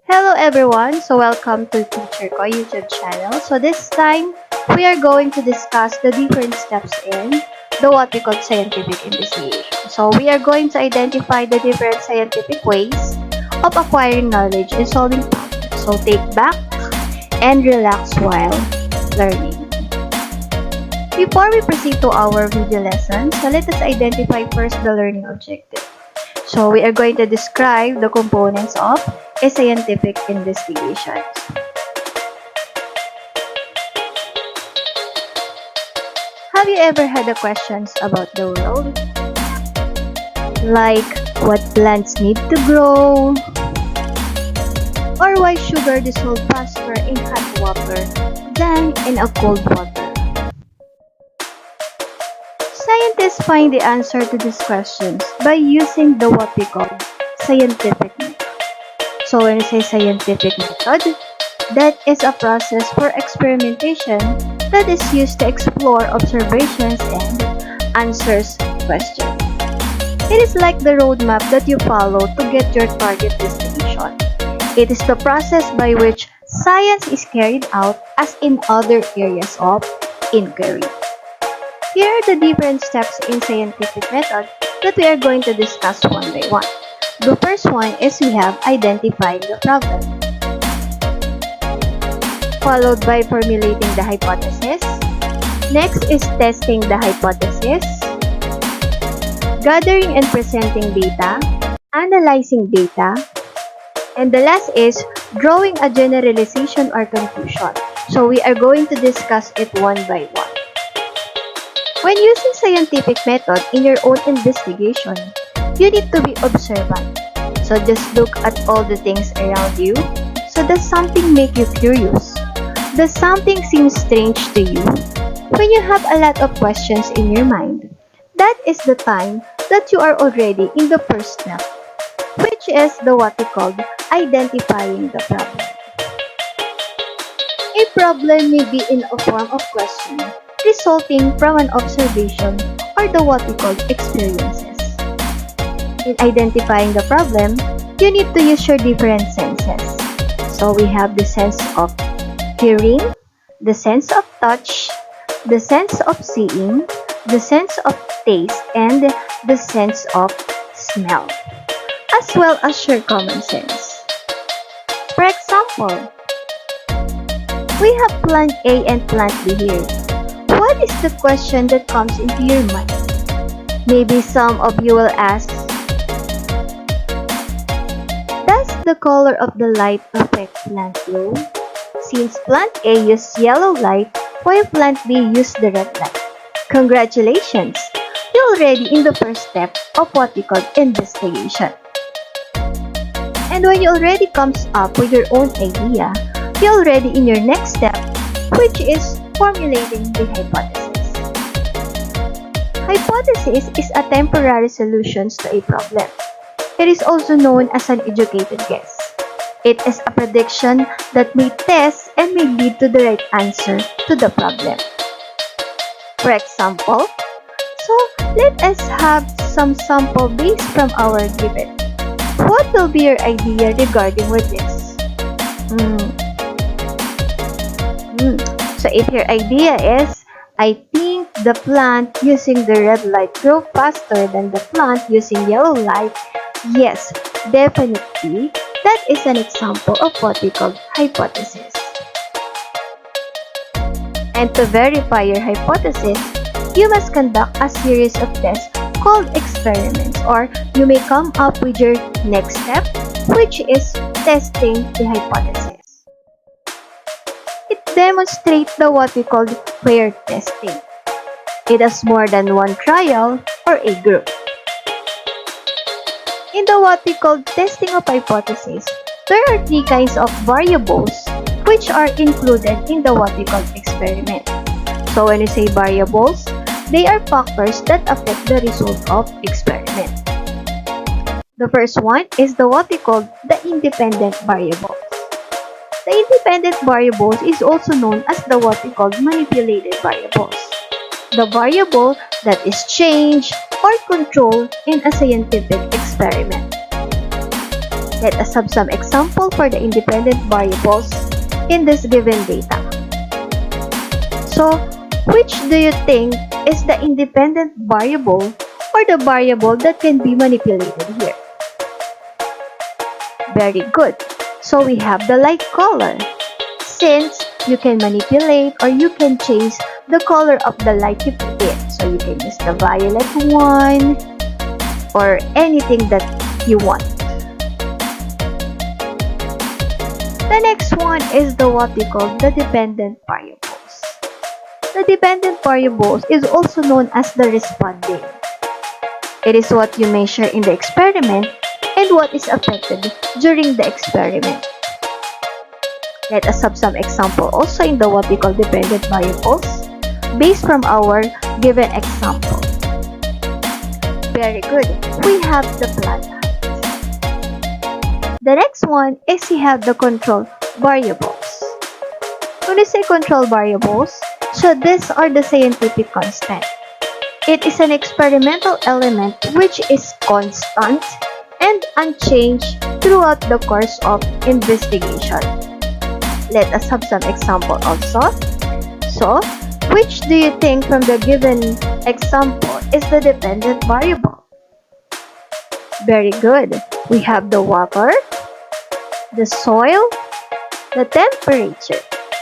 Hello everyone, so welcome to titserCo YouTube channel. So this time, we are going to discuss the different steps in the what we call scientific investigation. So we are going to identify the different scientific ways of acquiring knowledge and solving problems. So take back and relax while learning. Before we proceed to our video lesson, so let us identify first the learning objective. So we are going to describe the components of a scientific investigation. Have you ever had a questions about the world? Like what plants need to grow? Or why sugar dissolves faster in hot water than in a cold water? Scientists find the answer to these questions by using the what we call scientific method. So when we say scientific method, that is a process for experimentation that is used to explore observations and answers questions. It is like the roadmap that you follow to get your target destination. It is the process by which science is carried out as in other areas of inquiry. Here are the different steps in scientific method that we are going to discuss one by one. The first one is we have identifying the problem, followed by formulating the hypothesis. Next is testing the hypothesis, gathering and presenting data, analyzing data, and the last is drawing a generalization or conclusion. So we are going to discuss it one by one. When using scientific method in your own investigation, you need to be observant. So just look at all the things around you. So does something make you curious? Does something seem strange to you? When you have a lot of questions in your mind, that is the time that you are already in the first step, which is the what we call identifying the problem. A problem may be in a form of question resulting from an observation or the what we call experiences. In identifying the problem, you need to use your different senses. So we have the sense of hearing, the sense of touch, the sense of seeing, the sense of taste, and the sense of smell, as well as your common sense. For example, we have plant A and plant B here. What is the question that comes into your mind? Maybe some of you will ask, does the color of the light affect plant glow? Since plant A uses yellow light, while plant B uses the red light. Congratulations! You're already in the first step of what we call investigation. And when you already comes up with your own idea, you're already in your next step, which is formulating the hypothesis. Hypothesis is a temporary solution to a problem. It is also known as an educated guess. It is a prediction that may test and may lead to the right answer to the problem. For example, so let us have some sample based from our given. What will be your idea regarding with this? So if your idea is, I think the plant using the red light grow faster than the plant using yellow light, yes, definitely, that is an example of what we call hypothesis. And to verify your hypothesis, you must conduct a series of tests called experiments, or you may come up with your next step, which is testing the hypothesis. It demonstrates the what we call pair testing. It has more than one trial or a group. In the what we call testing of hypothesis, there are three kinds of variables which are included in the what we call experiment. So when you say variables, they are factors that affect the result of experiment. The first one is the what we call the independent variables. The independent variables is also known as the what we call manipulated variables. The variable that is changed or controlled in a scientific experiment. Let us have some example for the independent variables in this given data. So, which do you think is the independent variable or the variable that can be manipulated here? Very good. So we have the light color. Since you can manipulate or you can change the color of the light you put in. So you can use the violet one or anything that you want. The next one is what we call the dependent variables. The dependent variables is also known as the responding. It is what you measure in the experiment and what is affected during the experiment. Let us have some example also in the what we call dependent variables based from our given example. Very good. We have the plant height. The next one is we have the control variables. When we say control variables, so these are the scientific constant. It is an experimental element which is constant and unchanged throughout the course of investigation. Let us have some example also. So, which do you think from the given example is the dependent variable? Very good. We have the water, the soil, the temperature.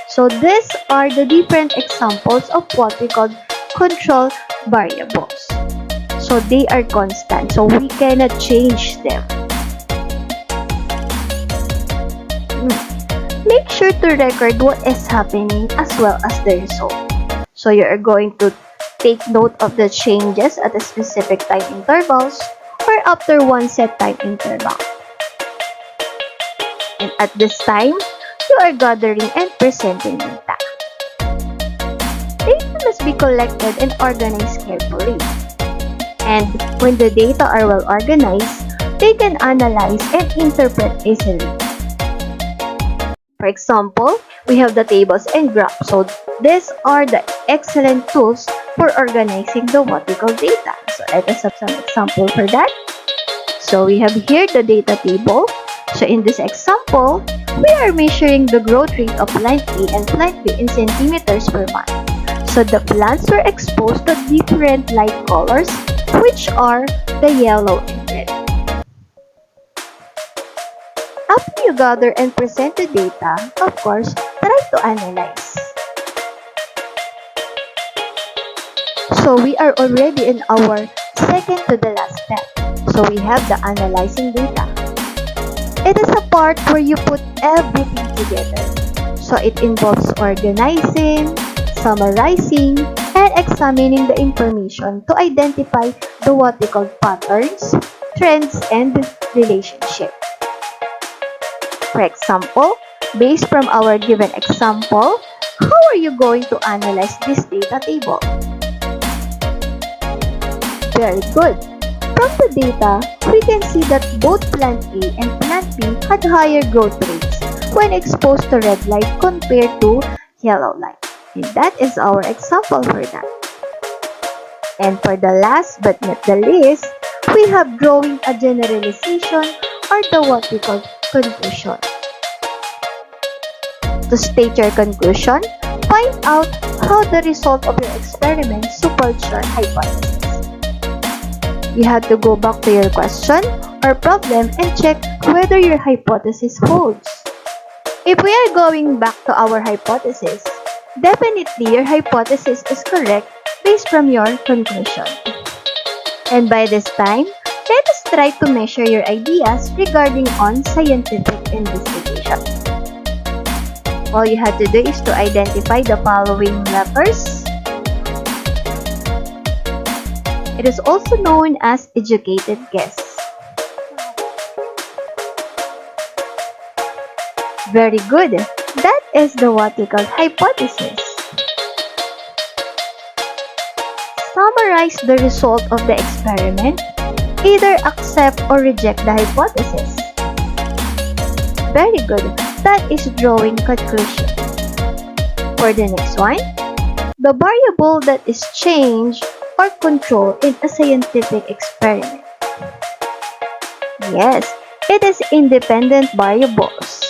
So these are the different examples of what we call control variables. So they are constant, so we cannot change them. Make sure to record what is happening as well as the result. So you are going to take note of the changes at a specific time intervals or after one set time interval. And at this time, you are gathering and presenting data. Data must be collected and organized carefully. And when the data are well organized, they can analyze and interpret easily. For example, we have the tables and graphs. So these are the excellent tools for organizing the what we call data. So let us have some example for that. So we have here the data table. So in this example, we are measuring the growth rate of plant A and plant B in centimeters per month. So the plants were exposed to different light colors, which are the yellow and red. After you gather and present the data, of course, try to analyze. So we are already in our second to the last step. So we have the analyzing data. It is a part where you put everything together. So it involves organizing, summarizing, and examining the information to identify the what we call patterns, trends, and relationships. For example, based from our given example, how are you going to analyze this data table? Very good. From the data, we can see that both plant A and plant B had higher growth rates when exposed to red light compared to yellow light. And that is our example for that. And for the last but not the least, we have drawing a generalization or the what we call conclusion. To state your conclusion, find out how the result of your experiment supports your hypothesis. You have to go back to your question or problem and check whether your hypothesis holds. If we are going back to our hypothesis, definitely your hypothesis is correct based from your conclusion. And by this time, let us try to measure your ideas regarding on scientific investigation. All you have to do is to identify the following letters. It is also known as educated guess. Very good. That is the what we call hypothesis. Summarize the result of the experiment. Either accept or reject the hypothesis. Very good. That is drawing conclusion. For the next one, the variable that is changed or controlled in a scientific experiment. Yes, It is independent variables.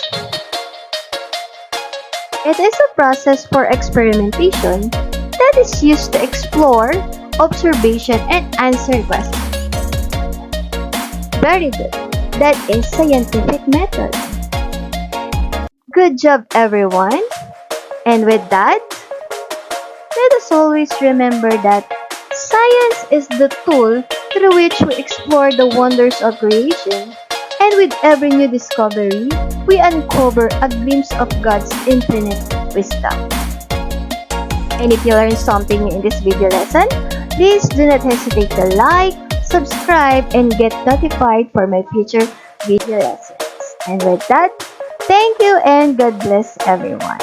It is a process for experimentation that is used to explore, observation, and answer questions. Very good. That is scientific method. Good job, everyone. And with that, let us always remember that science is the tool through which we explore the wonders of creation, and with every new discovery, we uncover a glimpse of God's infinite wisdom. And if you learned something in this video lesson, please do not hesitate to like, subscribe, and get notified for my future video lessons. And with that, thank you and God bless everyone.